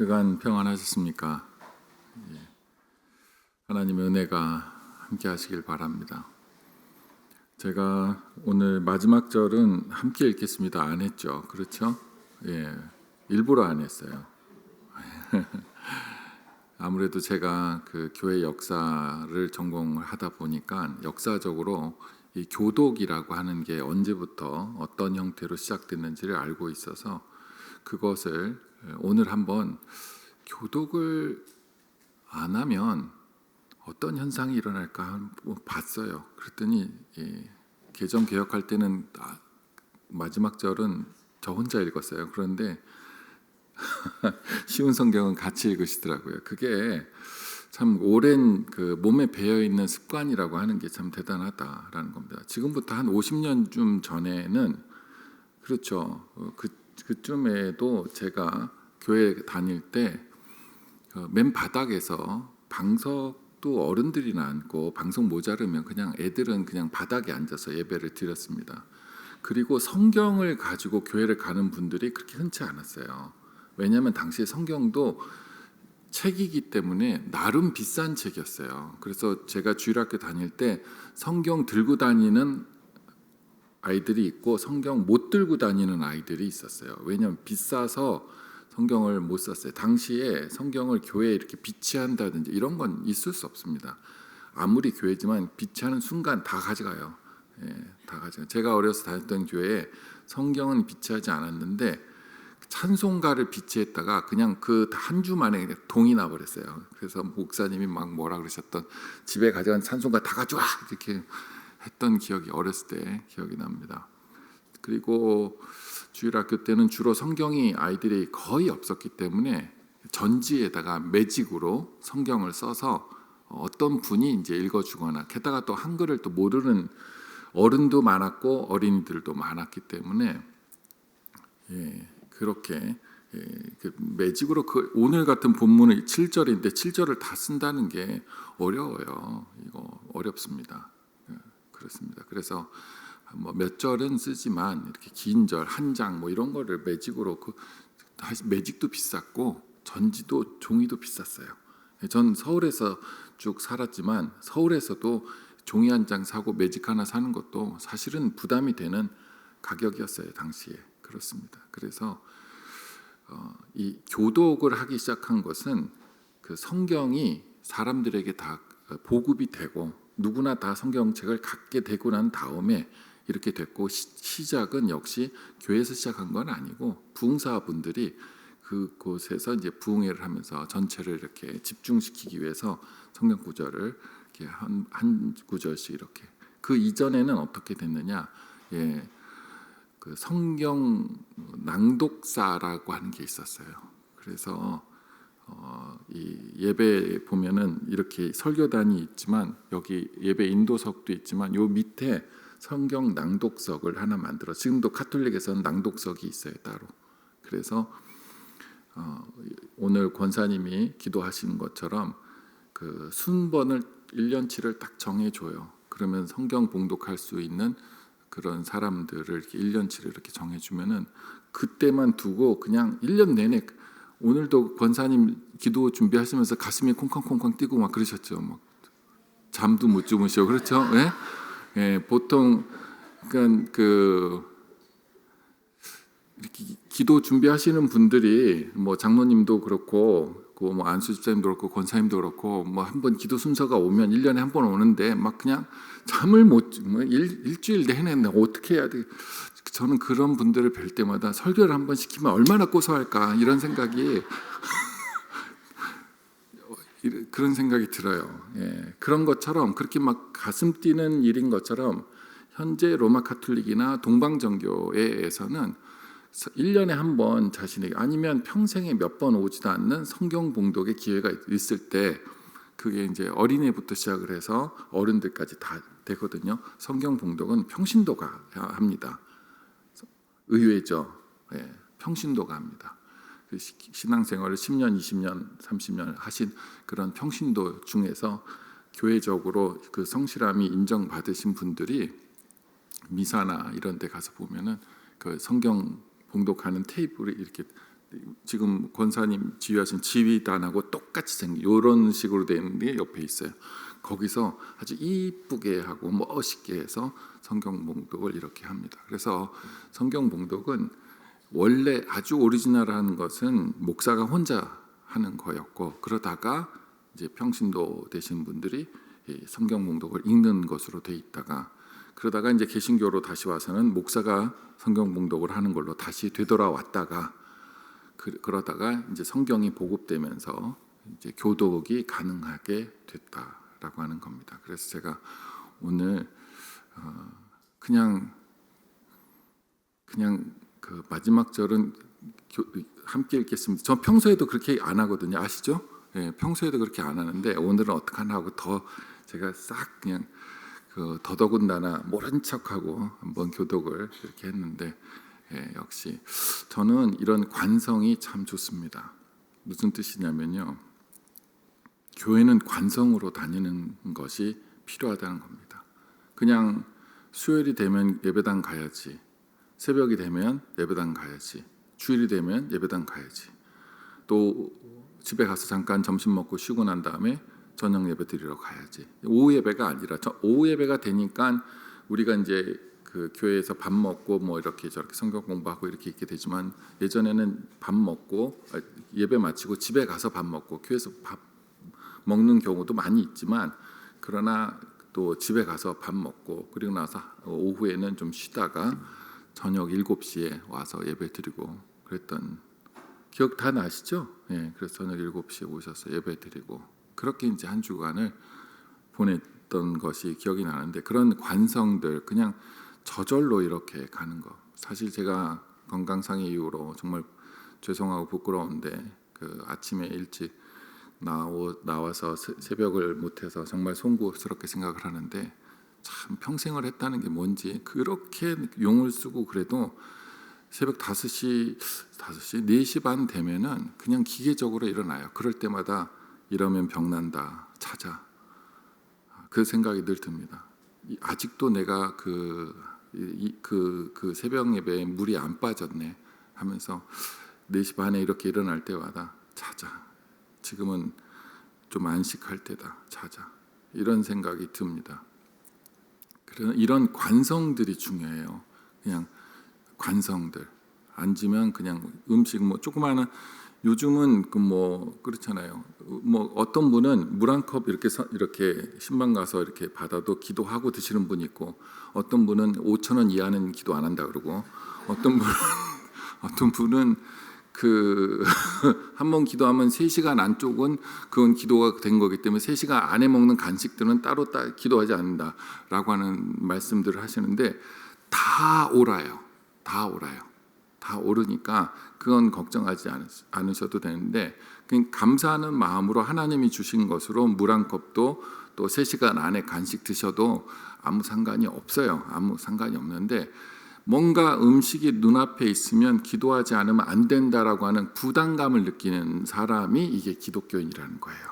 그간 평안하셨습니까? 예. 하나님의 은혜가 함께 하시길 바랍니다. 제가 오늘 마지막 절은 함께 읽겠습니다. 안 했죠? 그렇죠? 예, 일부러 안 했어요. 아무래도 제가 그 교회 역사를 전공을 하다 보니까 역사적으로 이 교독이라고 하는 게 언제부터 어떤 형태로 시작됐는지를 알고 있어서 그것을 오늘 한번 교독을 안 하면 어떤 현상이 일어날까 한번 봤어요. 그랬더니 개정 개혁할 때는 마지막 절은 저 혼자 읽었어요. 그런데 쉬운 성경은 같이 읽으시더라고요. 그게 참 오랜 그 몸에 배어 있는 습관이라고 하는 게 참 대단하다라는 겁니다. 지금부터 한 50년쯤 전에는 그렇죠. 그쯤에도 제가 교회 다닐 때 맨 바닥에서 방석도 어른들이나 앉고 방석 모자르면 그냥 애들은 그냥 바닥에 앉아서 예배를 드렸습니다. 그리고 성경을 가지고 교회를 가는 분들이 그렇게 흔치 않았어요. 왜냐하면 당시에 성경도 책이기 때문에 나름 비싼 책이었어요. 그래서 제가 주일학교 다닐 때 성경 들고 다니는 아이들이 있고 성경 못 들고 다니는 아이들이 있었어요. 왜냐하면 비싸서 성경을 못 샀어요. 당시에 성경을 교회에 이렇게 비치한다든지 이런 건 있을 수 없습니다. 아무리 교회지만 비치하는 순간 다 가져가요. 다 가져가요. 제가 어려서 다녔던 교회에 성경은 비치하지 않았는데 찬송가를 비치했다가 그냥 그 한 주 만에 그냥 동이 나버렸어요. 그래서 목사님이 막 뭐라 그러셨던 집에 가져간 찬송가 다 가져와 이렇게 했던 기억이 어렸을 때 기억이 납니다. 그리고 주일학교 때는 주로 성경이 아이들이 거의 없었기 때문에 전지에다가 매직으로 성경을 써서 어떤 분이 이제 읽어주거나 게다가 또 한글을 또 모르는 어른도 많았고 어린이들도 많았기 때문에 그렇게 그 매직으로 그 오늘 같은 본문은 7절인데 7절을 다 쓴다는 게 어려워요. 이거 어렵습니다. 그렇습니다. 그래서 뭐 몇 절은 쓰지만 이렇게 긴 절 한 장 뭐 이런 거를 매직으로 매직도 비쌌고 전지도 종이도 비쌌어요. 전 서울에서 쭉 살았지만 서울에서도 종이 한 장 사고 매직 하나 사는 것도 사실은 부담이 되는 가격이었어요 당시에. 그렇습니다. 그래서 이 교독을 하기 시작한 것은 그 성경이 사람들에게 다 보급이 되고 누구나 다 성경책을 갖게 되고 난 다음에 이렇게 됐고 시작은 역시 교회에서 시작한 건 아니고 부흥사분들이 그곳에서 이제 부흥회를 하면서 전체를 이렇게 집중시키기 위해서 성경 구절을 이렇게 한 구절씩 이렇게 그 이전에는 어떻게 됐느냐? 그 성경 낭독사라고 하는 게 있었어요. 그래서 이 예배 보면은 이렇게 설교단이 있지만 여기 예배 인도석도 있지만 요 밑에 성경 낭독석을 하나 만들어 지금도 카톨릭에서는 낭독석이 있어요 따로. 그래서 오늘 권사님이 기도하시는 것처럼 그 순번을 1년치를 딱 정해줘요. 그러면 성경 봉독할 수 있는 그런 사람들을 이렇게 1년치를 이렇게 정해주면은 그때만 두고 그냥 1년 내내 오늘도 권사님 기도 준비하시면서 가슴이 콩쾅콩쾅 뛰고 막 그러셨죠. 막 잠도 못 주무시고 그렇죠. 보통 그러니까 이렇게 기도 준비하시는 분들이 뭐 장로님도 그렇고 뭐 안수 집사님도 그렇고 권사님도 그렇고 뭐 한 번 기도 순서가 오면 1년에 한 번 오는데 막 그냥 잠을 못 뭐 일주일 내내 어떻게 해야 돼? 저는 그런 분들을 뵐 때마다 설교를 한 번 시키면 얼마나 고소할까 이런 생각이 그런 생각이 들어요. 그런 것처럼 그렇게 막 가슴 뛰는 일인 것처럼 현재 로마 카톨릭이나 동방정교회에서는 1년에 한 번 자신에게 아니면 평생에 몇 번 오지도 않는 성경 봉독의 기회가 있을 때 그게 이제 어린애부터 시작을 해서 어른들까지 다 되거든요. 성경 봉독은 평신도가 합니다. 의외죠. 평신도가 합니다. 신앙생활을 10년, 20년, 30년 하신 그런 평신도 중에서 교회적으로 그 성실함이 인정받으신 분들이 미사나 이런 데 가서 보면은 그 성경 봉독하는 테이블이 이렇게 지금 권사님 지휘하신 지휘단하고 똑같이 생긴 이런 식으로 되는 게 옆에 있어요. 거기서 아주 이쁘게 하고 멋있게 해서 성경 봉독을 이렇게 합니다. 그래서 성경 봉독은 원래 아주 오리지널한 것은 목사가 혼자 하는 거였고, 그러다가 이제 평신도 되신 분들이 이 성경 봉독을 읽는 것으로 돼 있다가, 그러다가 이제 개신교로 다시 와서는 목사가 성경 봉독을 하는 걸로 다시 되돌아왔다가, 그러다가 이제 성경이 보급되면서 이제 교독이 가능하게 됐다라고 하는 겁니다. 그래서 제가 오늘 그냥 그 마지막 절은 함께 읽겠습니다. 저 평소에도 그렇게 안 하거든요. 아시죠? 예, 평소에도 그렇게 안 하는데 오늘은 어떡하나 하고 더 제가 싹 그냥 그 더더군다나 모른 척하고 한번 교독을 이렇게 했는데, 예, 역시 저는 이런 관성이 참 좋습니다. 무슨 뜻이냐면요, 교회는 관성으로 다니는 것이 필요하다는 겁니다. 그냥 수요일이 되면 예배당 가야지, 새벽이 되면 예배당 가야지, 주일이 되면 예배당 가야지, 또 집에 가서 잠깐 점심 먹고 쉬고 난 다음에 저녁 예배 드리러 가야지. 오후 예배가 아니라 오후 예배가 되니까 우리가 이제 그 교회에서 밥 먹고 뭐 이렇게 저렇게 성경 공부하고 이렇게 있게 되지만, 예전에는 밥 먹고 예배 마치고 집에 가서 밥 먹고 교회에서 밥 먹는 경우도 많이 있지만, 그러나 또 집에 가서 밥 먹고 그리고 나서 오후에는 좀 쉬다가 저녁 7시에 와서 예배 드리고 그랬던 기억 다 나시죠? 예, 그래서 저녁 7시에 오셔서 예배 드리고 그렇게 이제 한 주간을 보냈던 것이 기억이 나는데, 그런 관성들 그냥 저절로 이렇게 가는 거, 사실 제가 건강상의 이유로 정말 죄송하고 부끄러운데 그 아침에 일찍 나와서 새벽을 못해서 정말 송구스럽게 생각을 하는데, 참 평생을 했다는 게 뭔지 그렇게 용을 쓰고 그래도 새벽 5시, 4시 반 되면은 그냥 기계적으로 일어나요. 그럴 때마다 이러면 병난다, 자자, 그 생각이 늘 듭니다. 아직도 내가 그 새벽 예배에 물이 안 빠졌네 하면서 4시 반에 이렇게 일어날 때마다 자자, 지금은 좀 안식할 때다, 자자, 이런 생각이 듭니다. 그래서 이런 관성들이 중요해요. 그냥 관성들. 앉으면 그냥 음식 뭐 조그마한, 요즘은 그 뭐 그렇잖아요. 뭐 어떤 분은 물 한 컵 이렇게 신방 가서 이렇게 받아도 기도하고 드시는 분이 있고, 어떤 분은 5,000원 이하는 기도 안 한다 그러고, 어떤 분은 그 한 번 기도하면 3시간 안쪽은 그건 기도가 된 거기 때문에 3시간 안에 먹는 간식들은 따로 기도하지 않는다라고 하는 말씀들을 하시는데, 다 옳아요. 다 옳으니까 그건 걱정하지 않으셔도 되는데, 그냥 감사하는 마음으로 하나님이 주신 것으로 물 한 컵도 또 3시간 안에 간식 드셔도 아무 상관이 없어요. 아무 상관이 없는데, 뭔가 음식이 눈앞에 있으면 기도하지 않으면 안 된다라고 하는 부담감을 느끼는 사람이 이게 기독교인이라는 거예요.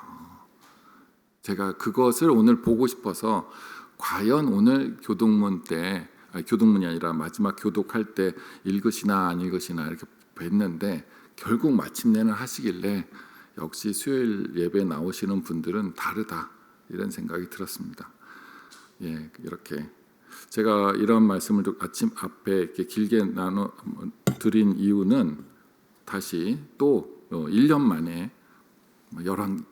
제가 그것을 오늘 보고 싶어서 과연 오늘 교동문이 아니라 마지막 교독할 때 읽으시나 안 읽으시나 이렇게 뵀는데, 결국 마침내는 하시길래 역시 수요일 예배 나오시는 분들은 다르다, 이런 생각이 들었습니다. 예, 이렇게 제가 이런 말씀을 아침 앞에 이렇게 길게 나눠 드린 이유는, 다시 또 1년 만에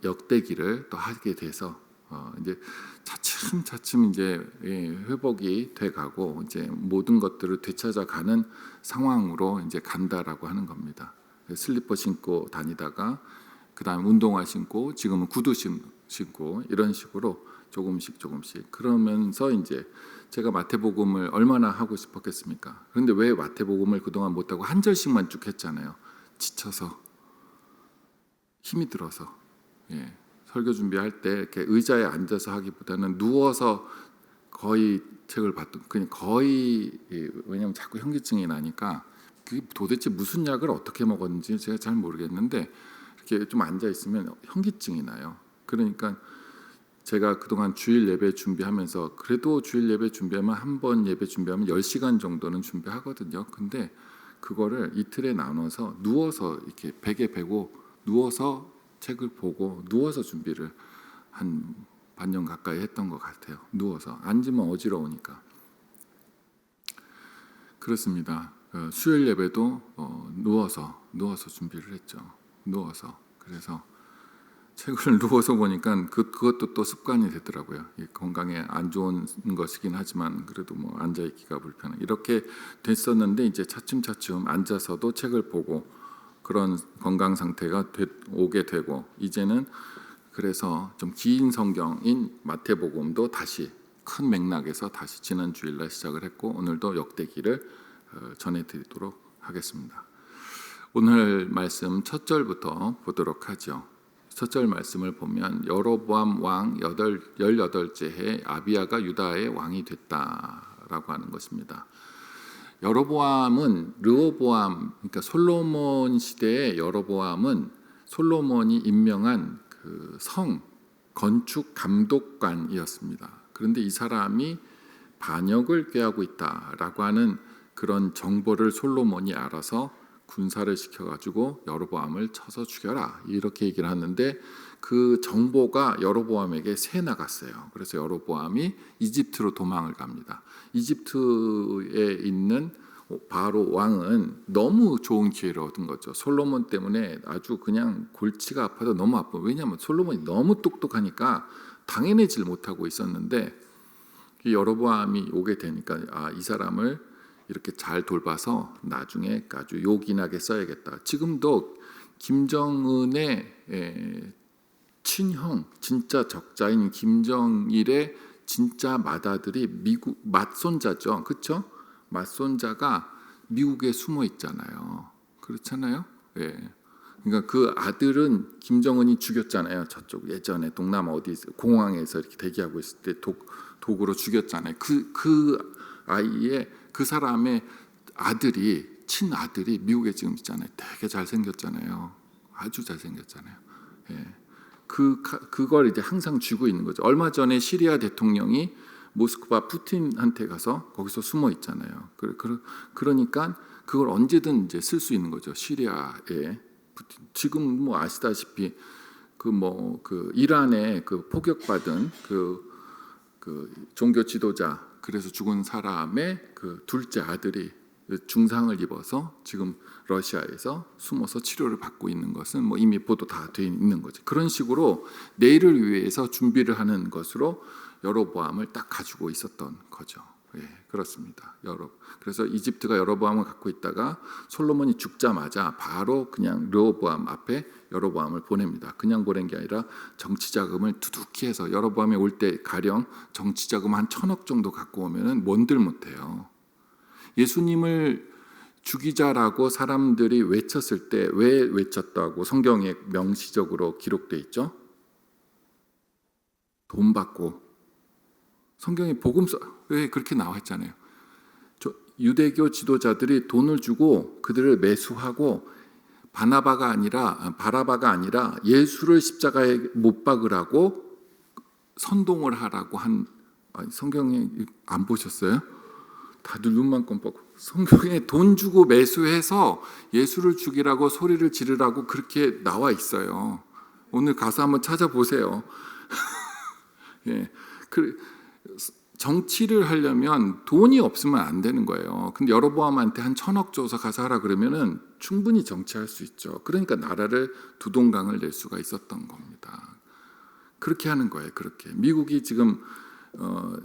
역대기를 또 하게 돼서 이제 차츰 이제 회복이 돼가고 이제 모든 것들을 되찾아가는 상황으로 이제 간다라고 하는 겁니다. 슬리퍼 신고 다니다가 그다음 운동화 신고, 지금은 구두 신고, 이런 식으로 조금씩 그러면서 이제 제가 마태복음을 얼마나 하고 싶었겠습니까? 그런데 왜 마태복음을 그동안 못하고 한 절씩만 쭉 했잖아요. 지쳐서, 힘이 들어서. 예, 설교 준비할 때 이렇게 의자에 앉아서 하기보다는 누워서 거의 책을 봤던, 그냥 거의, 왜냐하면 자꾸 현기증이 나니까 그게 도대체 무슨 약을 어떻게 먹었는지 제가 잘 모르겠는데, 이렇게 좀 앉아 있으면 현기증이 나요. 그러니까 제가 그동안 주일 예배 준비하면서, 그래도 주일 예배 준비하면 한 번 예배 준비하면 10시간 정도는 준비하거든요. 근데 그거를 이틀에 나눠서 누워서 이렇게 베개 베고 누워서 책을 보고 누워서 준비를 한 반년 가까이 했던 것 같아요. 누워서 앉으면 어지러우니까. 그렇습니다. 수요일 예배도 누워서 준비를 했죠. 누워서. 그래서 책을 누워서 보니까 그것도 또 습관이 되더라고요. 건강에 안 좋은 것이긴 하지만 그래도 뭐 앉아 있기가 불편해. 이렇게 됐었는데 이제 차츰차츰 앉아서도 책을 보고 그런 건강 상태가 오게 되고 이제는 그래서 좀 긴 성경인 마태복음도 다시 큰 맥락에서 다시 지난 주일날 시작을 했고 오늘도 역대기를 전해드리도록 하겠습니다. 오늘 말씀 첫 절부터 보도록 하죠. 첫 절 말씀을 보면 여로보암 왕 18째 해 아비야가 유다의 왕이 됐다라고 하는 것입니다. 여로보암은 르호보암, 그러니까 솔로몬 시대의 여로보암은 솔로몬이 임명한 그 성 건축 감독관이었습니다. 그런데 이 사람이 반역을 꾀하고 있다라고 하는 그런 정보를 솔로몬이 알아서 군사를 시켜가지고 여로보암을 쳐서 죽여라 이렇게 얘기를 하는데 그 정보가 여로보암에게 새 나갔어요. 그래서 여로보암이 이집트로 도망을 갑니다. 이집트에 있는 바로 왕은 너무 좋은 기회를 얻은 거죠. 솔로몬 때문에 아주 그냥 골치가 아파도 너무 아파. 왜냐하면 솔로몬이 너무 똑똑하니까 당해내질 못하고 있었는데 여로보암이 오게 되니까 이 사람을 이렇게 잘 돌봐서 나중에 아주 요긴하게 써야겠다. 지금도 김정은의 친형, 진짜 적자인 김정일의 진짜 맏아들이 미국 맏손자죠, 그렇죠? 맏손자가 미국에 숨어 있잖아요. 그렇잖아요. 예. 그러니까 그 아들은 김정은이 죽였잖아요. 저쪽 예전에 동남아 어디 공항에서 이렇게 대기하고 있을 때 도구로 죽였잖아요. 그 아이의 그 사람의 아들이 친아들이 미국에 지금 있잖아요. 되게 잘생겼잖아요. 아주 잘생겼잖아요. 예. 그걸 이제 항상 쥐고 있는 거죠. 얼마 전에 시리아 대통령이 모스크바 푸틴한테 가서 거기서 숨어 있잖아요. 그러니까 그걸 언제든 이제 쓸 수 있는 거죠. 시리아에 푸틴. 지금 뭐 아시다시피 그 이란에 그 포격받은 그 종교 지도자 그래서 죽은 사람의 그 둘째 아들이 중상을 입어서 지금 러시아에서 숨어서 치료를 받고 있는 것은 뭐 이미 보도 다 돼 있는 거죠. 그런 식으로 내일을 위해서 준비를 하는 것으로 여로보암을 딱 가지고 있었던 거죠. 예, 그렇습니다. 그래서 이집트가 여로보암을 갖고 있다가 솔로몬이 죽자마자 바로 그냥 르호보암 앞에 여로보암을 보냅니다. 그냥 보낸 게 아니라 정치 자금을 두둑히 해서 여로보암이 올 때 가령 정치 자금 한 1,000억 정도 갖고 오면은 뭔들 못해요. 예수님을 죽이자라고 사람들이 외쳤을 때 왜 외쳤다고 성경에 명시적으로 기록돼 있죠? 돈 받고. 성경에 복음서 왜 그렇게 나와 있잖아요. 유대교 지도자들이 돈을 주고 그들을 매수하고 바라바가 아니라 예수를 십자가에 못 박으라고 선동을 하라고 한 성경에 안 보셨어요? 다들 눈만 껌뻑. 성경에 돈 주고 매수해서 예수를 죽이라고 소리를 지르라고 그렇게 나와 있어요. 오늘 가서 한번 찾아보세요. 예. 정치를 하려면 돈이 없으면 안 되는 거예요. 근데 여로보암한테 한 1,000억 줘서 가서 하라 그러면은 충분히 정치할 수 있죠. 그러니까 나라를 두동강을 낼 수가 있었던 겁니다. 그렇게 하는 거예요. 그렇게 미국이 지금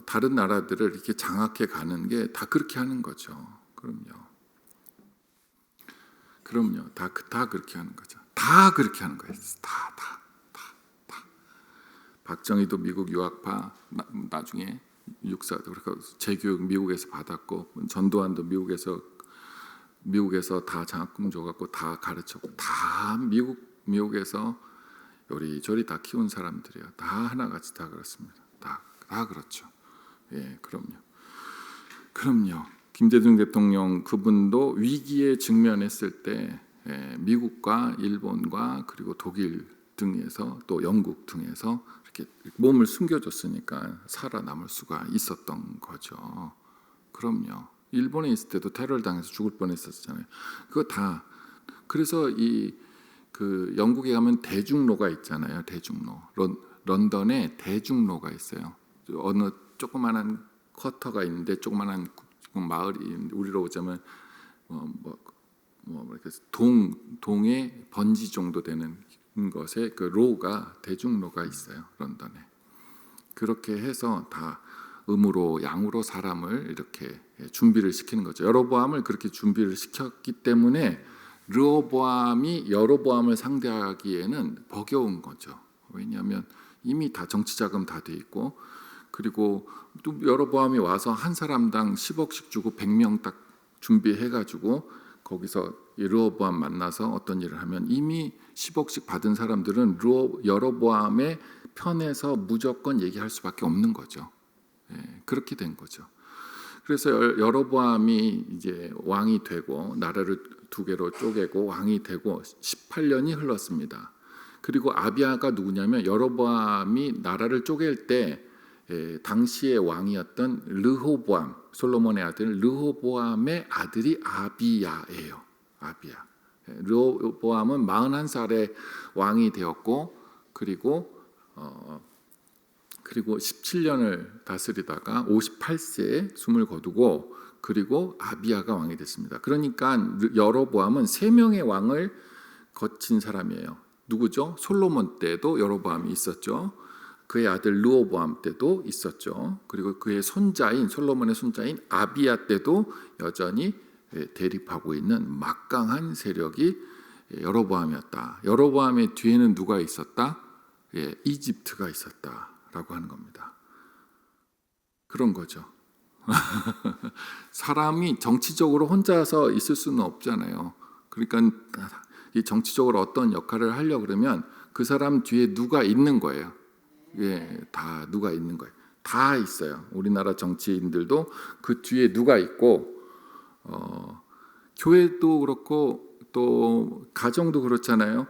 다른 나라들을 이렇게 장악해 가는 게 다 그렇게 하는 거죠. 그럼요. 다 그렇게 하는 거죠. 다 그렇게 하는 거예요. 다. 박정희도 미국 유학파 나중에 육사도 그러니까 재교육 미국에서 받았고 전두환도 미국에서 다 장학금 줘갖고 다 가르쳤고 다 미국에서 요리조리 다 키운 사람들이에요. 다 하나같이 다 그렇습니다. 다 그렇죠. 예, 그럼요. 김대중 대통령 그분도 위기에 직면했을 때 미국과 일본과 그리고 독일 등에서 또 영국 등에서 이렇게 몸을 숨겨줬으니까 살아남을 수가 있었던 거죠. 그럼요. 일본에 있을 때도 테러를 당해서 죽을 뻔했었잖아요. 그거 다. 그래서 그 영국에 가면 대중로가 있잖아요. 대중로. 런던에 대중로가 있어요. 어느 조그만한 쿼터가 있는데 조그만한 마을이 우리로 오자면 이렇게 동의 번지 정도 되는 것에 그 로가 대중로가 있어요. 런던에. 그렇게 해서 다 음으로 양으로 사람을 이렇게 준비를 시키는 거죠. 여로보암을 그렇게 준비를 시켰기 때문에 르호보암이 여로보암을 상대하기에는 버거운 거죠. 왜냐하면 이미 다 정치 자금 다 돼 있고, 그리고 또 여로보암이 와서 한 사람당 10억씩 주고 100명 딱 준비해가지고 거기서 르호보암 만나서 어떤 일을 하면 이미 10억씩 받은 사람들은 여로보암의 편에서 무조건 얘기할 수밖에 없는 거죠. 그렇게 된 거죠. 그래서 여로보암이 이제 왕이 되고 나라를 두 개로 쪼개고 왕이 되고 18년이 흘렀습니다. 그리고 아비야가 누구냐면 여로보암이 나라를 쪼갤 때 당시의 왕이었던 르호보암, 솔로몬의 아들 르호보암의 아들이 아비야예요. 아비야. 르호보암은 41살에 왕이 되었고, 그리고 17년을 다스리다가 58세에 숨을 거두고, 그리고 아비야가 왕이 됐습니다. 그러니까 여로보암은 3명의 왕을 거친 사람이에요. 누구죠? 솔로몬 때도 여로보암이 있었죠. 그의 아들 르호보암 때도 있었죠. 그리고 그의 손자인 솔로몬의 손자인 아비야 때도 여전히 대립하고 있는 막강한 세력이 여로보암이었다. 여로보암의 뒤에는 누가 있었다? 이집트가 있었다라고 하는 겁니다. 그런 거죠. 사람이 정치적으로 혼자서 있을 수는 없잖아요. 그러니까 이 정치적으로 어떤 역할을 하려고 그러면 그 사람 뒤에 누가 있는 거예요. 다 누가 있는 거예요. 다 있어요. 우리나라 정치인들도 그 뒤에 누가 있고, 교회도 그렇고 또 가정도 그렇잖아요.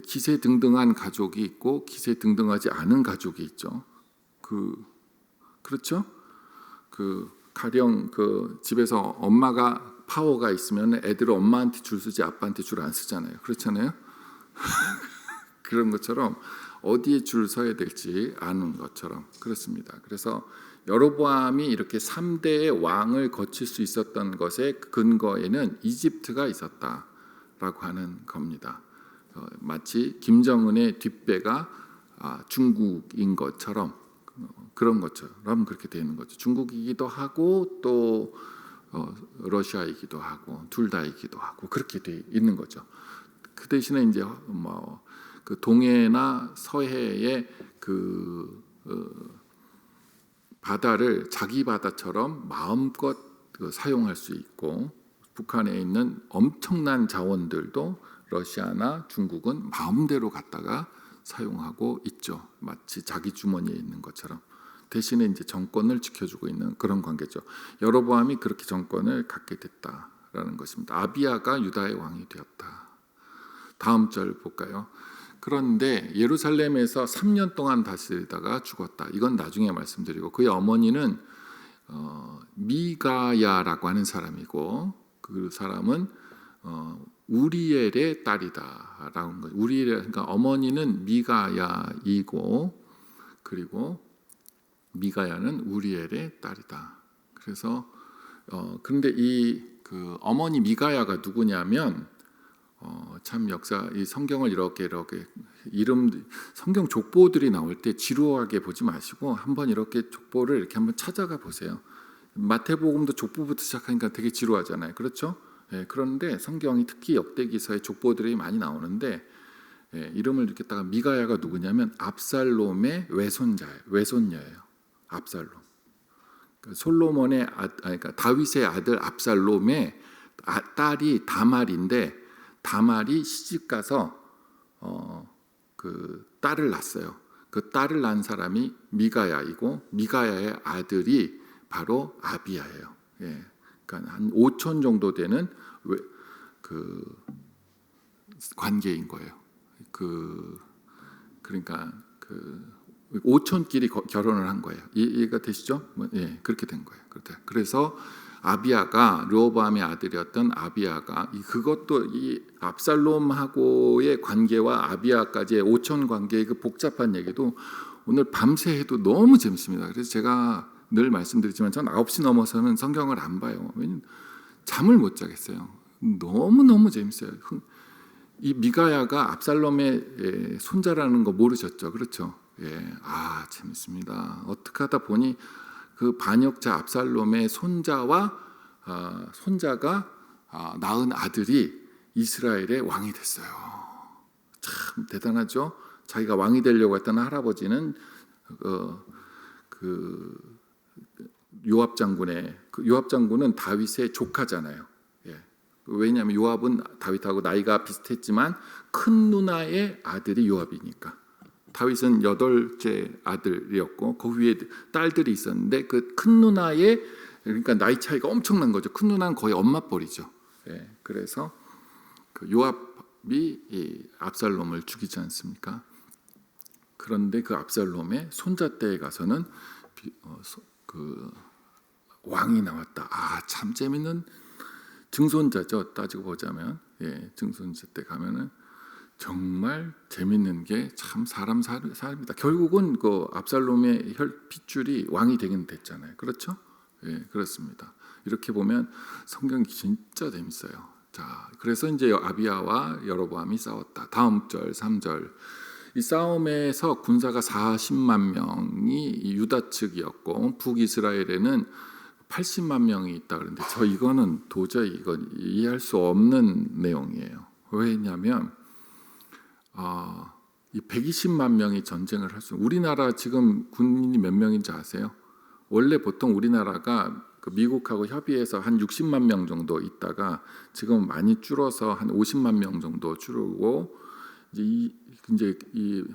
기세등등한 가족이 있고 기세등등하지 않은 가족이 있죠. 그렇죠? 가령 집에서 엄마가 파워가 있으면 애들은 엄마한테 줄 쓰지 아빠한테 줄 안 쓰잖아요. 그렇잖아요. 그런 것처럼 어디에 줄 서야 될지 아는 것처럼 그렇습니다. 그래서 여로보암이 이렇게 3대의 왕을 거칠 수 있었던 것의 근거에는 이집트가 있었다라고 하는 겁니다. 마치 김정은의 뒷배가 중국인 것처럼, 그런 것처럼 그렇게 되는 거죠. 중국이기도 하고 또 러시아이기도 하고 둘 다이기도 하고 그렇게 돼 있는 거죠. 그 대신에 이제 그 동해나 서해의 바다를 자기 바다처럼 마음껏 사용할 수 있고, 북한에 있는 엄청난 자원들도 러시아나 중국은 마음대로 갖다가 사용하고 있죠. 마치 자기 주머니에 있는 것처럼. 대신에 이제 정권을 지켜주고 있는 그런 관계죠. 여로보암이 그렇게 정권을 갖게 됐다라는 것입니다. 아비야가 유다의 왕이 되었다. 다음 절 볼까요? 그런데 예루살렘에서 3년 동안 다스리다가 죽었다. 이건 나중에 말씀드리고, 그의 어머니는 미가야라고 하는 사람이고, 그 사람은 우리엘의 딸이다라는 거죠. 우리엘, 그러니까 어머니는 미가야이고, 그리고 미가야는 우리엘의 딸이다. 그래서 그런데 그 어머니 미가야가 누구냐면, 참 이 성경을 이렇게 이름 성경 족보들이 나올 때 지루하게 보지 마시고 한번 이렇게 족보를 이렇게 한번 찾아가 보세요. 마태복음도 족보부터 시작하니까 되게 지루하잖아요. 그렇죠? 그런데 성경이 특히 역대기서에 족보들이 많이 나오는데, 이름을 이렇게다가 미가야가 누구냐면 압살롬의 외손녀예요. 압살롬. 솔로몬의 그러니까 다윗의 아들 압살롬의 딸이 다말인데, 다말이 시집가서 그 딸을 낳았어요. 그 딸을 낳은 사람이 미가야이고, 미가야의 아들이 바로 아비야예요. 그러니까 한 5촌 정도 되는 그 관계인 거예요. 그러니까 5촌끼리 결혼을 한 거예요. 이해가 되시죠? 그렇게 된 거예요. 그래서 아비야가 르호보암의 아들이었던 아비야가 그것도 이 압살롬하고의 관계와 아비야까지의 오촌 관계의 그 복잡한 얘기도 오늘 밤새 해도 너무 재밌습니다. 그래서 제가 늘 말씀드리지만 전 9시 넘어서는 성경을 안 봐요. 왜냐면 잠을 못 자겠어요. 너무너무 재밌어요. 이 미가야가 압살롬의 손자라는 거 모르셨죠? 그렇죠? 예, 재밌습니다. 어떻게 하다 보니 그 반역자 압살롬의 손자가 낳은 아들이 이스라엘의 왕이 됐어요. 참 대단하죠? 자기가 왕이 되려고 했던 할아버지는 요압 장군은 다윗의 조카잖아요. 예. 왜냐하면 요압은 다윗하고 나이가 비슷했지만 큰 누나의 아들이 요압이니까. 다윗은 8째 아들이었고 그 위에 딸들이 있었는데 그 큰 누나의 그러니까 나이 차이가 엄청난 거죠. 큰 누나는 거의 엄마 뻘이죠. 예. 그래서 그 요압이 이 압살롬을 죽이지 않습니까? 그런데 그 압살롬의 손자 때에 가서는 그 왕이 나왔다. 참 재밌는 증손자죠. 따지고 보자면 증손자 때 가면은 정말 재밌는 게 참 사람 살입니다. 결국은 그 압살롬의 핏줄이 왕이 되긴 됐잖아요. 그렇죠? 예, 그렇습니다. 이렇게 보면 성경이 진짜 재밌어요. 자, 그래서 이제 아비야와 여로보암이 싸웠다. 다음 절 3절. 이 싸움에서 군사가 40만 명이 유다 측이었고 북이스라엘에는 80만 명이 있다 그러는데 저 이거는 도저히 이건 이해할 수 없는 내용이에요. 왜냐하면 이 120만 명이 전쟁을 할 수. 우리나라 지금 군인이 몇 명인지 아세요? 원래 보통 우리나라가 그 미국하고 협의해서 한 60만 명 정도 있다가 지금 많이 줄어서 한 50만 명 정도 줄고 이제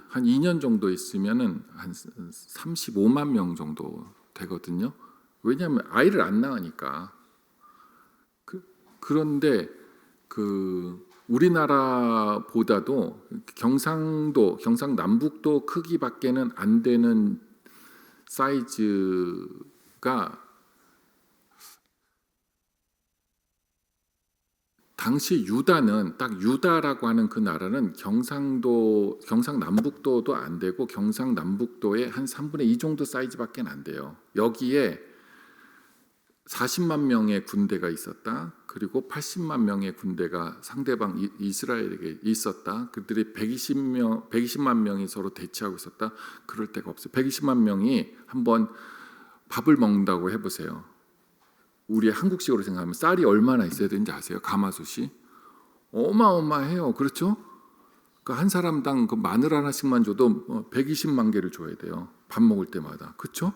한 2년 정도 있으면은 한 35만 명 정도 되거든요. 왜냐하면 아이를 안 낳으니까. 그런데 그 우리나라보다도 경상남북도 크기밖에는 안 되는 사이즈가 당시 유다는 딱 유다라고 하는 그 나라는 경상남북도도 안 되고 경상남북도의 한 3분의 2 정도 사이즈밖에 안 돼요. 여기에 40만 명의 군대가 있었다. 그리고 80만 명의 군대가 상대방 이스라엘에게 있었다. 그들이 120만 명이 서로 대치하고 있었다. 그럴 데가 없어요. 120만 명이 한번 밥을 먹는다고 해보세요. 우리 한국식으로 생각하면 쌀이 얼마나 있어야 되는지 아세요? 가마솥이 어마어마해요. 그렇죠? 한 사람당 그 마늘 하나씩만 줘도 120만 개를 줘야 돼요. 밥 먹을 때마다. 그렇죠?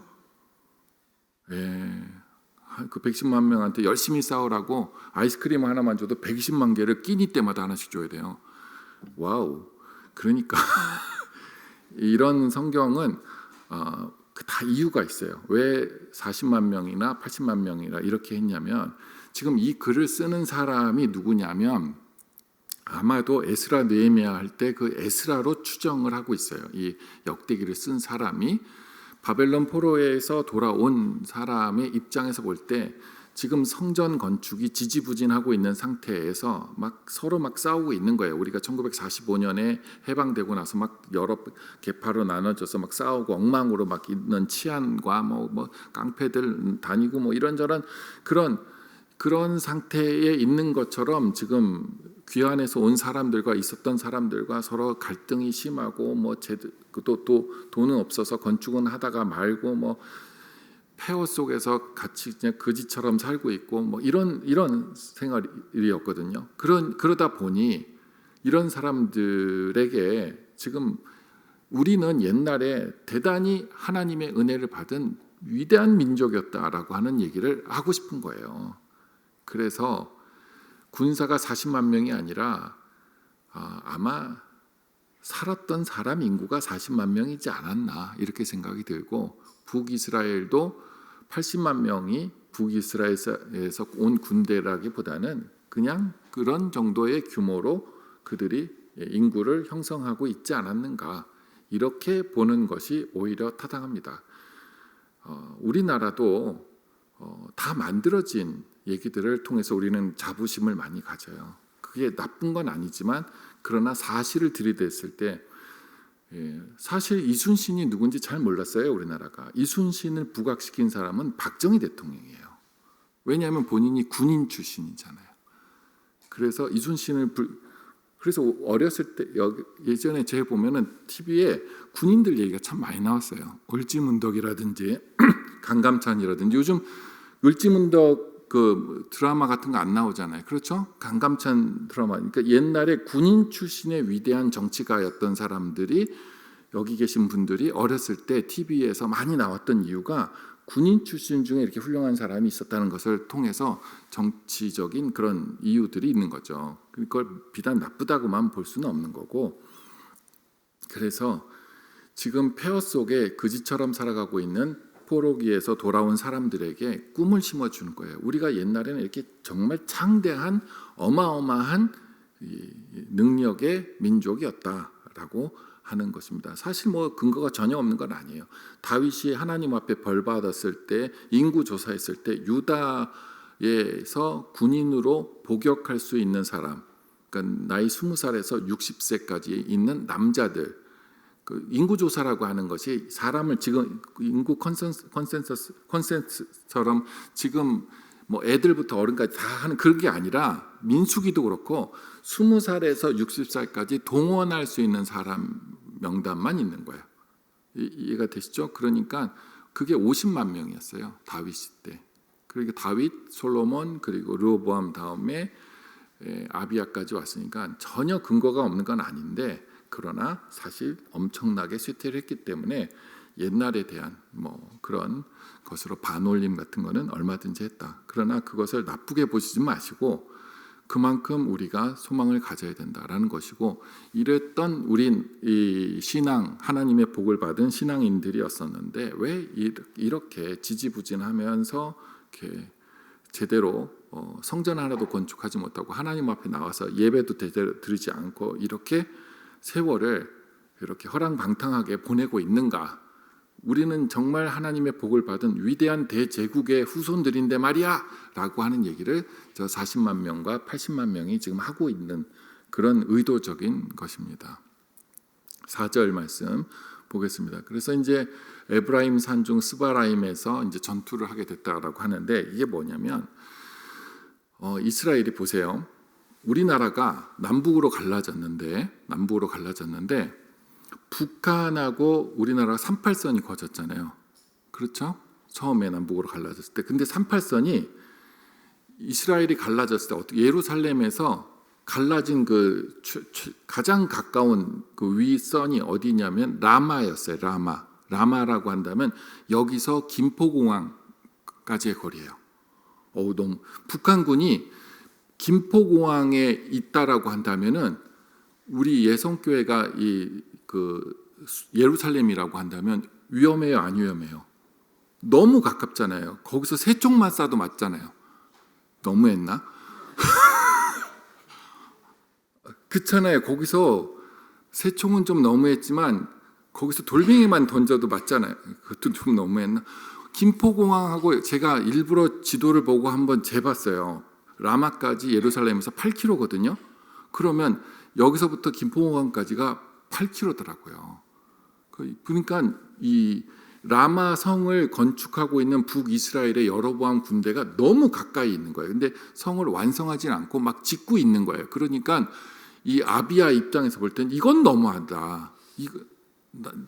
예. 그 110만 명한테 열심히 싸우라고 아이스크림 하나만 줘도 120만 개를 끼니 때마다 하나씩 줘야 돼요. 와우. 그러니까 이런 성경은 다 이유가 있어요. 왜 40만 명이나 80만 명이나 이렇게 했냐면 지금 이 글을 쓰는 사람이 누구냐면 아마도 에스라 느헤미야 할 때 그 에스라로 추정을 하고 있어요. 이 역대기를 쓴 사람이 바벨론 포로에서 돌아온 사람의 입장에서 볼 때 지금 성전 건축이 지지부진하고 있는 상태에서 서로 싸우고 있는 거예요. 우리가 1945년에 해방되고 나서 여러 계파로 나눠져서 싸우고 엉망으로 있는 치안과 뭐 깡패들 다니고 이런저런 그런 상태에 있는 것처럼 지금 귀환해서 온 사람들과 있었던 사람들과 서로 갈등이 심하고 또 돈은 없어서 건축은 하다가 말고 폐허 속에서 같이 그냥 거지처럼 살고 있고 이런 생활이었거든요. 그러다 보니 이런 사람들에게 지금 우리는 옛날에 대단히 하나님의 은혜를 받은 위대한 민족이었다라고 하는 얘기를 하고 싶은 거예요. 그래서 군사가 40만 명이 아니라 아마 살았던 사람 인구가 40만 명이지 않았나 이렇게 생각이 들고 북이스라엘도 80만 명이 북이스라엘에서 온 군대라기보다는 그냥 그런 정도의 규모로 그들이 인구를 형성하고 있지 않았는가 이렇게 보는 것이 오히려 타당합니다. 우리나라도 다 만들어진 얘기들을 통해서 우리는 자부심을 많이 가져요. 그게 나쁜 건 아니지만 그러나 사실을 들이댔을 때 사실 이순신이 누군지 잘 몰랐어요. 우리나라가. 이순신을 부각시킨 사람은 박정희 대통령이에요. 왜냐하면 본인이 군인 출신이잖아요. 그래서 그래서 어렸을 때 예전에 제가 보면은 TV에 군인들 얘기가 참 많이 나왔어요. 을지문덕이라든지 강감찬이라든지. 요즘 을지문덕 그 드라마 같은 거 안 나오잖아요. 그렇죠? 강감찬 드라마. 그러니까 옛날에 군인 출신의 위대한 정치가였던 사람들이 여기 계신 분들이 어렸을 때 TV에서 많이 나왔던 이유가 군인 출신 중에 이렇게 훌륭한 사람이 있었다는 것을 통해서 정치적인 그런 이유들이 있는 거죠. 그걸 비단 나쁘다고만 볼 수는 없는 거고. 그래서 지금 폐허 속에 그지처럼 살아가고 있는 포로기에서 돌아온 사람들에게 꿈을 심어주는 거예요. 우리가 옛날에는 이렇게 정말 창대한 어마어마한 능력의 민족이었다라고 하는 것입니다. 사실 뭐 근거가 전혀 없는 건 아니에요. 다윗이 하나님 앞에 벌 받았을 때 인구 조사했을 때 유다에서 군인으로 복역할 수 있는 사람, 그러니까 나이 20살에서 60세까지 있는 남자들, 그 인구 조사라고 하는 것이 사람을 지금 인구 컨센서스처럼 지금 뭐 애들부터 어른까지 다 하는 그런 게 아니라 민수기도 그렇고 20살에서 60살까지 동원할 수 있는 사람 명단만 있는 거예요. 이해가 되시죠? 그러니까 그게 50만 명이었어요. 다윗 때. 그리고 다윗, 솔로몬 그리고 르호보암 다음에 아비야까지 왔으니까 전혀 근거가 없는 건 아닌데 그러나 사실 엄청나게 쇠퇴를 했기 때문에 옛날에 대한 뭐 그런 것으로 반올림 같은 거는 얼마든지 했다. 그러나 그것을 나쁘게 보시지 마시고 그만큼 우리가 소망을 가져야 된다라는 것이고 이랬던 우린 이 신앙 하나님의 복을 받은 신앙인들이었었는데 왜 이렇게 지지부진하면서 이렇게 제대로 성전 하나도 건축하지 못하고 하나님 앞에 나와서 예배도 제대로 드리지 않고 이렇게 세월을 이렇게 허랑방탕하게 보내고 있는가? 우리는 정말 하나님의 복을 받은 위대한 대제국의 후손들인데 말이야 라고 하는 얘기를 저 40만 명과 80만 명이 지금 하고 있는 그런 의도적인 것입니다. 4절 말씀 보겠습니다. 그래서 이제 에브라임 산중 스바라임에서 이제 전투를 하게 됐다라고 하는데 이게 뭐냐면 이스라엘이 보세요. 우리나라가 남북으로 갈라졌는데 북한하고 우리나라가 38선이 거졌잖아요. 그렇죠? 처음에 남북으로 갈라졌을 때. 근데 38선이 이스라엘이 갈라졌을 때 어떻게 예루살렘에서 갈라진 그 가장 가까운 그 위선이 어디냐면 라마였어요. 라마라고 한다면 여기서 김포공항까지의 거리예요. 너무 북한군이 김포공항에 있다라고 한다면은 우리 예성교회가 그 예루살렘이라고 한다면 위험해요, 안 위험해요? 너무 가깝잖아요. 거기서 세 총만 쏴도 맞잖아요. 너무했나? 그렇잖아요. 거기서 세 총은 좀 너무했지만 거기서 돌멩이만 던져도 맞잖아요. 그것도 좀 너무했나? 김포공항하고 제가 일부러 지도를 보고 한번 재봤어요. 라마까지 예루살렘에서 8km거든요. 그러면 여기서부터 김포공항까지가 8km더라고요. 그러니까 이 라마 성을 건축하고 있는 북이스라엘의 여로보암 군대가 너무 가까이 있는 거예요. 근데 성을 완성하지 않고 막 짓고 있는 거예요. 그러니까 이 아비야 입장에서 볼 땐 이건 너무하다.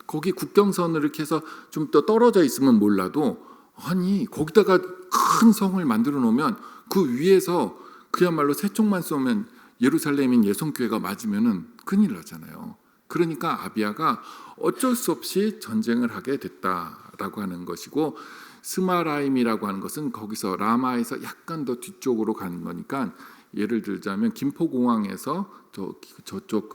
거기 국경선을 이렇게 해서 좀 더 떨어져 있으면 몰라도 아니 거기다가 큰 성을 만들어 놓으면 그 위에서 그야말로 세 총만 쏘면 예루살렘인 예성교회가 맞으면은 큰일 나잖아요. 그러니까 아비야가 어쩔 수 없이 전쟁을 하게 됐다라고 하는 것이고 스마라임이라고 하는 것은 거기서 라마에서 약간 더 뒤쪽으로 가는 거니까 예를 들자면 김포공항에서 저쪽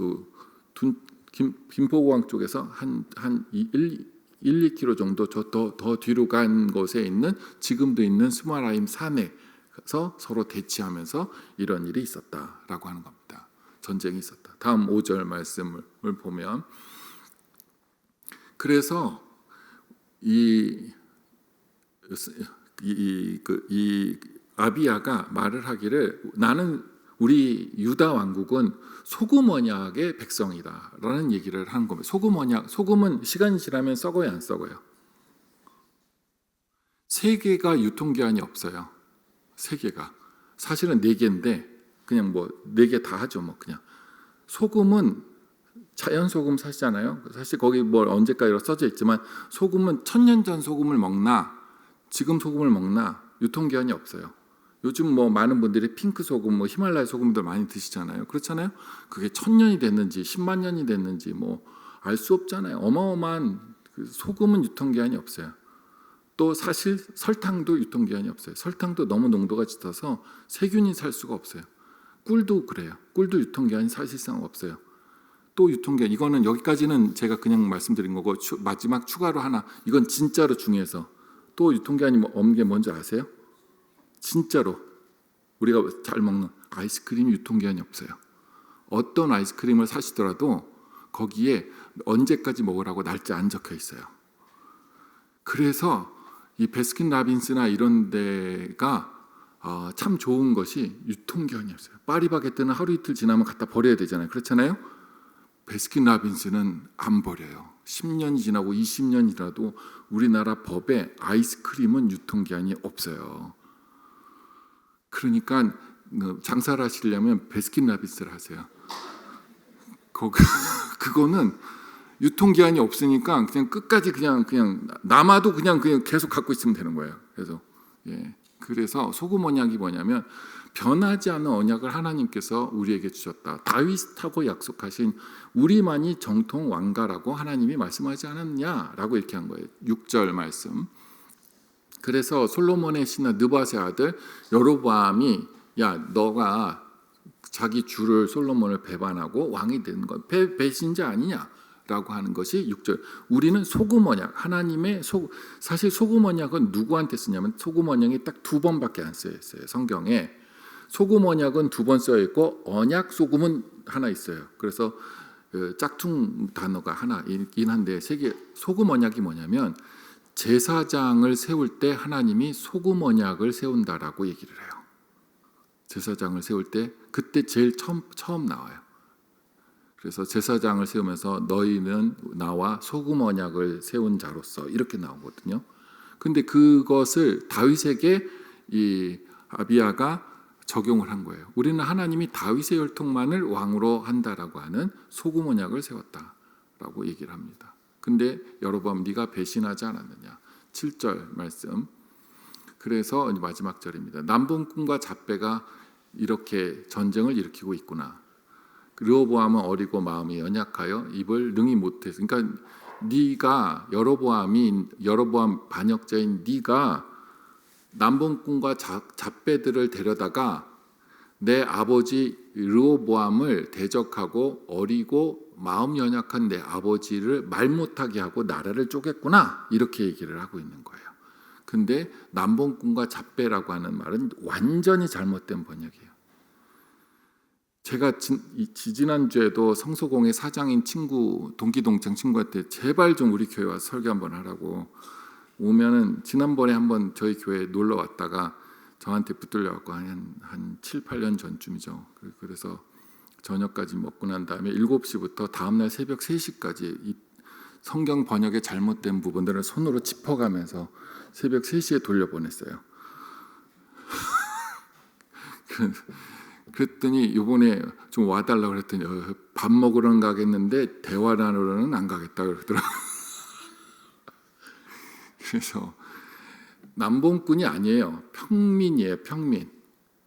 김포공항 쪽에서 한 2km 정도 더 뒤로 간 곳에 있는 지금도 있는 스마라임 산에서 서로 대치하면서 이런 일이 있었다라고 하는 겁니다. 전쟁이 있었다. 다음 5절 말씀을 보면 그래서 이 아비야가 말을 하기를 나는 우리 유다 왕국은 소금 언약의 백성이다라는 얘기를 하는 겁니다. 소금 언약, 소금은 시간이 지나면 썩어요, 안 썩어요? 세 개가 유통기한이 없어요. 세 개가 사실은 네 개인데 그냥 뭐 네 개 다 하죠, 뭐 그냥. 소금은 자연 소금 사시잖아요. 사실 거기 뭐 언제까지로 써져 있지만 소금은 1000년 전 소금을 먹나 지금 소금을 먹나 유통기한이 없어요. 요즘 뭐 많은 분들이 핑크 소금, 뭐 히말라야 소금들 많이 드시잖아요. 그렇잖아요. 그게 1000년이 됐는지 10만 년이 됐는지 뭐 알 수 없잖아요. 어마어마한 그 소금은 유통기한이 없어요. 또 사실 설탕도 유통기한이 없어요. 설탕도 너무 농도가 짙어서 세균이 살 수가 없어요. 꿀도 그래요. 꿀도 유통기한이 사실상 없어요. 또 유통기한, 이거는 여기까지는 제가 그냥 말씀드린 거고 마지막 추가로 하나, 이건 진짜로 중요해서 또 유통기한이 없는 게 뭔지 아세요? 진짜로 우리가 잘 먹는 아이스크림 유통기한이 없어요. 어떤 아이스크림을 사시더라도 거기에 언제까지 먹으라고 날짜 안 적혀 있어요. 그래서 이 베스킨라빈스나 이런 데가 참 좋은 것이 유통기한이 없어요. 파리바게뜨는 하루 이틀 지나면 갖다 버려야 되잖아요. 그렇잖아요. 베스킨라빈스는 안 버려요. 10년이 지나고 20년이라도 우리나라 법에 아이스크림은 유통기한이 없어요. 그러니까 장사를 하시려면 베스킨라빈스를 하세요. 그거는 유통기한이 없으니까 그냥 끝까지 그냥 남아도 그냥 계속 갖고 있으면 되는 거예요. 그래서 소금 언약이 뭐냐면 변하지 않는 언약을 하나님께서 우리에게 주셨다. 다윗하고 약속하신 우리만이 정통 왕가라고 하나님이 말씀하지 않았냐라고 이렇게 한 거예요. 6절 말씀. 그래서 솔로몬의 신하 느밧의 아들 여로보암이 야 너가 자기 주를 솔로몬을 배반하고 왕이 된 건 배신자 아니냐라고 하는 것이 6절. 우리는 소금 언약, 하나님의 사실 소금 언약은 누구한테 쓰냐면 소금 언약이 딱 2번밖에 안 쓰여 있어요. 성경에 소금 언약은 2번 써 있고 언약 소금은 하나 있어요. 그래서 짝퉁 단어가 하나 있긴 한데 소금 언약이 뭐냐면 제사장을 세울 때 하나님이 소금 언약을 세운다라고 얘기를 해요. 제사장을 세울 때 그때 제일 처음 나와요. 그래서 제사장을 세우면서 너희는 나와 소금 언약을 세운 자로서 이렇게 나오거든요. 근데 그것을 다윗에게 이 아비야가 적용을 한 거예요. 우리는 하나님이 다윗의 혈통만을 왕으로 한다라고 하는 소금 언약을 세웠다라고 얘기를 합니다. 근데 여로보암 네가 배신하지 않았느냐. 7절 말씀. 그래서 마지막 절입니다. 남봉꾼과 잡배가 이렇게 전쟁을 일으키고 있구나. 르호보암은 어리고 마음이 연약하여 입을 능히 못해서. 그러니까 네가 여로보암 반역자인 네가 남봉꾼과 잡배들을 데려다가 내 아버지 르호보암을 대적하고 어리고 마음 연약한 내 아버지를 말 못하게 하고 나라를 쪼갰구나 이렇게 얘기를 하고 있는 거예요. 근데 남봉꾼과 잡배라고 하는 말은 완전히 잘못된 번역이에요. 제가 지난주에도 성소공의 사장인 친구, 동기동창 친구한테 제발 좀 우리 교회 와서 설교 한번 하라고 오면은 지난번에 한번 저희 교회에 놀러 왔다가 저한테 붙들려 갖고 한 7, 8년 전쯤이죠. 그래서 저녁까지 먹고 난 다음에 7시부터 다음날 새벽 3시까지 이 성경 번역의 잘못된 부분들을 손으로 짚어가면서 새벽 3시에 돌려보냈어요. 그랬더니 이번에 좀 와달라고 그랬더니 밥 먹으러는 가겠는데 대화 나누러는 안 가겠다 그러더라고요. 그래서 남봉꾼이 아니에요. 평민이에요. 평민.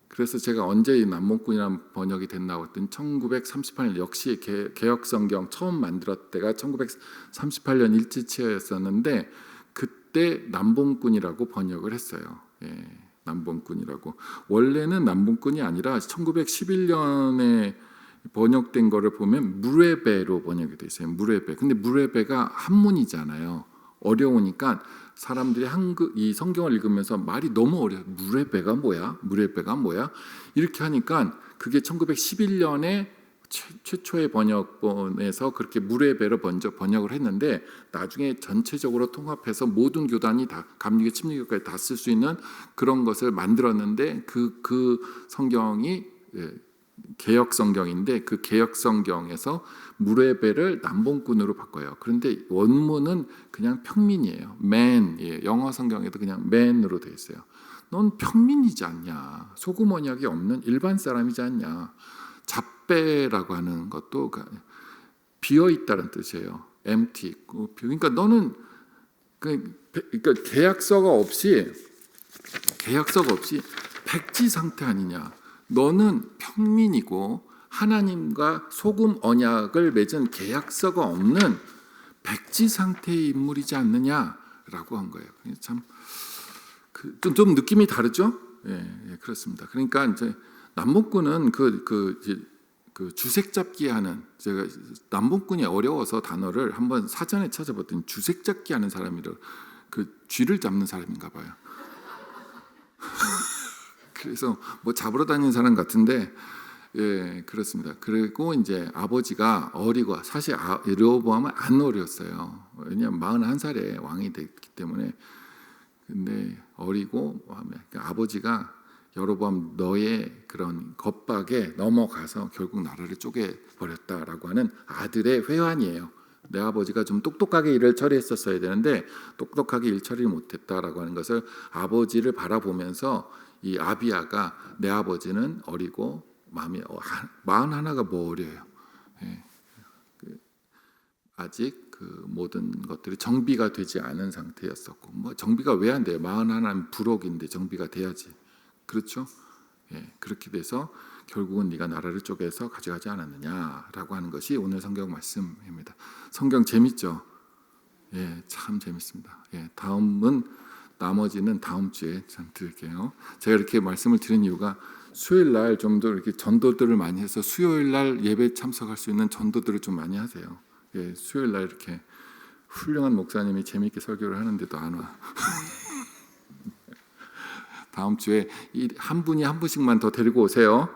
그래서 제가 언제 이 남봉꾼이라는 번역이 됐나 했더니 1938년 역시 개혁성경 처음 만들었을 때가 1938년 일지체였었는데 그때 남봉꾼이라고 번역을 했어요. 남봉꾼이라고. 원래는 남봉꾼이 아니라 1911년에 번역된 거를 보면 무레베로 번역이 돼 있어요. 무레베. 근데 무레베가 한문이잖아요. 어려우니까 사람들이 이 성경을 읽으면서 말이 너무 어려워. 무레베가 뭐야? 무레베가 뭐야? 이렇게 하니까 그게 1911년에 최초의 번역본에서 그렇게 물의 배로 먼저 번역을 했는데 나중에 전체적으로 통합해서 모든 교단이 다 감리교, 침례교까지 다 쓸 수 있는 그런 것을 만들었는데 그 성경이 개역 성경인데 그 개역 성경에서 물의 배를 남봉꾼으로 바꿔요. 그런데 원문은 그냥 평민이에요. man. 영어 성경에도 그냥 man으로 되어 있어요. 넌 평민이지 않냐? 소금 언약이 없는 일반 사람이지 않냐? 잡배라고 하는 것도 비어 있다는 뜻이에요. empty. 그러니까 너는 그러니까 계약서가 없이 백지 상태 아니냐? 너는 평민이고 하나님과 소금 언약을 맺은 계약서가 없는 백지 상태의 인물이지 않느냐라고 한 거예요. 참 좀 느낌이 다르죠? 예, 그렇습니다. 그러니까 이제 남봉꾼은 그 주색 잡기 하는, 제가 남봉꾼이 어려워서 단어를 한번 사전에 찾아봤더니 주색 잡기 하는 사람이라 그 쥐를 잡는 사람인가 봐요. 그래서 뭐 잡으러 다니는 사람 같은데, 예, 그렇습니다. 그리고 이제 아버지가 어리고, 사실 르호보암은 안 어렸어요. 왜냐하면 41살에 왕이 됐기 때문에. 근데 어리고 그러니까 아버지가 여로보암 너의 그런 겁박에 넘어가서 결국 나라를 쪼개버렸다라고 하는 아들의 회환이에요. 내 아버지가 좀 똑똑하게 일을 처리했었어야 되는데 똑똑하게 일 처리를 못했다라고 하는 것을 아버지를 바라보면서 이 아비야가 내 아버지는 어리고 마음이 41가 뭐 어려요. 예. 아직 그 모든 것들이 정비가 되지 않은 상태였었고, 뭐 정비가 왜 안 돼요? 41은 불혹인데 정비가 돼야지. 그렇죠? 예, 그렇게 돼서 결국은 네가 나라를 쪼개서 가져가지 않았느냐라고 하는 것이 오늘 성경 말씀입니다. 성경 재밌죠? 예, 참 재밌습니다. 예, 나머지는 다음 주에 좀 드릴게요. 제가 이렇게 말씀을 드린 이유가 수요일 날 좀 더 이렇게 전도들을 많이 해서 수요일 날 예배 참석할 수 있는 전도들을 좀 많이 하세요. 예, 수요일 날 이렇게 훌륭한 목사님이 재미있게 설교를 하는데도 안 와. 다음 주에 한 분이 한 분씩만 더 데리고 오세요.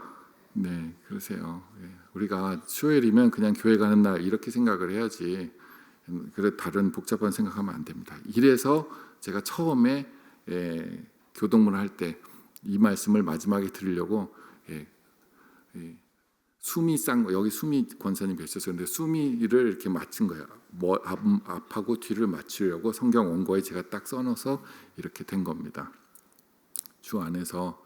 네, 그러세요. 예, 우리가 수요일이면 그냥 교회 가는 날 이렇게 생각을 해야지. 그래 다른 복잡한 생각하면 안 됩니다. 이래서 제가 처음에 교동문 할 때 이 말씀을 마지막에 드리려고 수미 여기 수미 권사님 계셔서 근데 수미를 이렇게 맞춘 거예요. 뭐 앞하고 뒤를 맞추려고 성경 원고에 제가 딱 써놔서 이렇게 된 겁니다. 주 안에서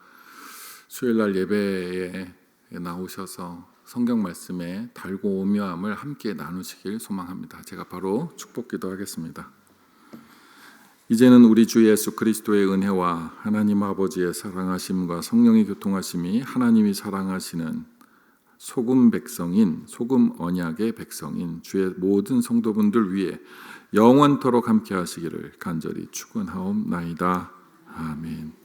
수요일 날 예배에 나오셔서 성경 말씀에 달고 오묘함을 함께 나누시길 소망합니다. 제가 바로 축복기도 하겠습니다. 이제는 우리 주 예수 그리스도의 은혜와 하나님 아버지의 사랑하심과 성령의 교통하심이 하나님이 사랑하시는 소금 백성인 소금 언약의 백성인 주의 모든 성도분들 위해 영원토록 함께 하시기를 간절히 축원하옵나이다. 아멘.